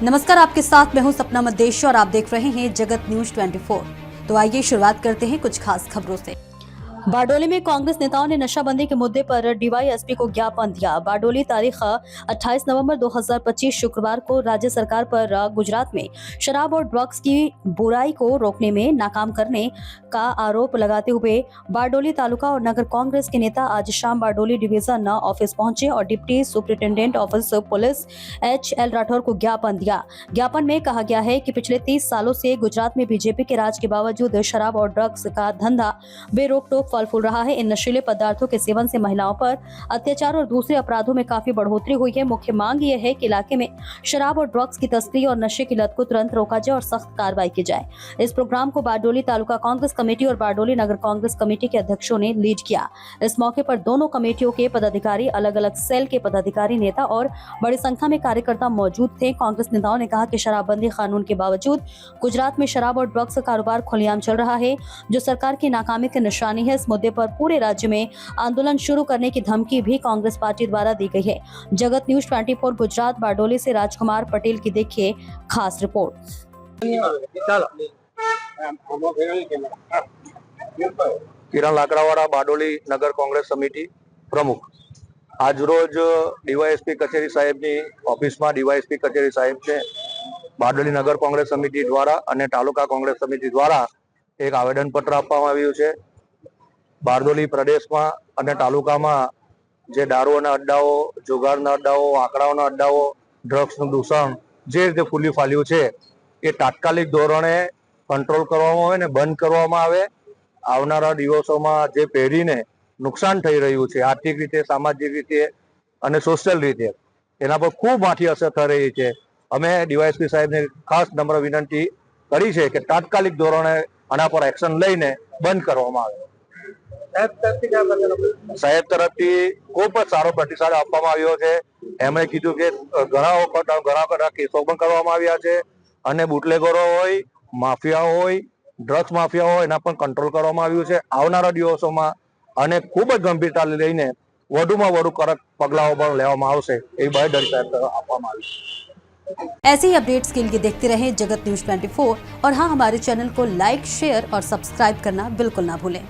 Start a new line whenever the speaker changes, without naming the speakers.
नमस्कार, आपके साथ मैं हूं सपना मदेशी और आप देख रहे हैं जगत न्यूज 24। तो आइए शुरुआत करते हैं कुछ खास खबरों से। बारडोली में कांग्रेस नेताओं ने नशाबंदी के मुद्दे पर डीवाईएसपी को ज्ञापन दिया। बारडोली तारीख 28 नवंबर 2025 शुक्रवार को राज्य सरकार पर गुजरात में शराब और ड्रग्स की बुराई को रोकने में नाकाम करने का आरोप लगाते हुए बारडोली तालुका और नगर कांग्रेस के नेता आज शाम बारडोली डिवीजन ऑफिस पहुंचे और deputy superintendent office police HL Rathore को ज्ञापन दिया। ज्ञापन में कहा गया है कि पिछले 30 सालों से गुजरात में बीजेपी के राज के बावजूद शराब और ड्रग्स का धंधा बेरोक टोक फल फूल रहा है। इन नशीले पदार्थों के सेवन से महिलाओं पर अत्याचार और दूसरे अपराधों में काफी बढ़ोतरी हुई है। मुख्य मांग यह है कि इलाके में शराब और ड्रग्स की तस्करी और नशे की लत को तुरंत रोका जाए और सख्त कार्रवाई की जाए। इस प्रोग्राम को बारडोली तालुका कांग्रेस कमेटी और बारडोली नगर कांग्रेस कमेटी के अध्यक्षों ने लीड किया। इस मौके पर दोनों कमेटियों के पदाधिकारी, अलग अलग सेल के पदाधिकारी, नेता और बड़ी संख्या में कार्यकर्ता मौजूद थे। कांग्रेस नेताओं ने कहा कि शराबबंदी कानून के बावजूद गुजरात में शराब और ड्रग्स का कारोबार खुलेआम चल रहा है, जो सरकार की नाकामी की निशानी है। इस मुद्दे पर पूरे राज्य में आंदोलन शुरू करने की धमकी भी कांग्रेस पार्टी द्वारा दी गई है। जगत न्यूज 24 गुजरात बारडोली से राजकुमार पटेल की देखिए खास रिपोर्ट।
किरण लाकड़ावाड़ा बारडोली नगर कांग्रेस समिति प्रमुख आज रोज डीवायएसपी कचेरी साहेबनी ऑफिसमां डीवायएसपी कचेरी साहेब ने बारडोली नगर कांग्रेस समिति द्वारा અને તાલુકા કોંગ્રેસ સમિતિ દ્વારા એક આવેદનપત્ર આપવામાં આવ્યું છે। બારડોલી પ્રદેશમાં અને તાલુકામાં જે દારૂના અડ્ડાઓ, જુગારના અડ્ડાઓ, આંકડાઓના અડ્ડાઓ, ડ્રગ્સનું દૂષણ જે રીતે ફૂલી ફાલ્યું છે એ તાત્કાલિક ધોરણે કંટ્રોલ કરવામાં આવે ને બંધ કરવામાં આવે। આવનારા દિવસોમાં જે પેઢીને નુકસાન થઈ રહ્યું છે આર્થિક રીતે, સામાજિક રીતે અને સોશિયલ રીતે, એના પર ખૂબ માઠી અસર થઈ રહી છે। અમે ડીવાયએસપી સાહેબને ખાસ નમ્ર વિનંતી કરી છે કે તાત્કાલિક ધોરણે આના પર એક્શન લઈને બંધ કરવામાં આવે। સાહેબ તરફથી ખૂબ જ સારો પ્રતિસાદ આપવામાં આવ્યો છે। એમણે કીધું કે ઘણા બધા કેસો પણ કરવામાં આવ્યા છે અને બુટલેગરો હોય, માફિયા હોય, ડ્રગ્સ માફિયા હોય, એના પણ કંટ્રોલ કરવામાં આવ્યું છે। આવનારા દિવસોમાં અને ખૂબ જ ગંભીરતા લઈને વધુમાં વધુ કડક પગલાઓ પણ લેવામાં આવશે એવી બાંયધરી સાહેબ આપવામાં આવી છે।
ऐसे ही अपडेट्स के लिए देखते रहें जगत न्यूज 24 और हाँ, हमारे चैनल को लाइक, शेयर और सब्सक्राइब करना बिल्कुल ना भूलें।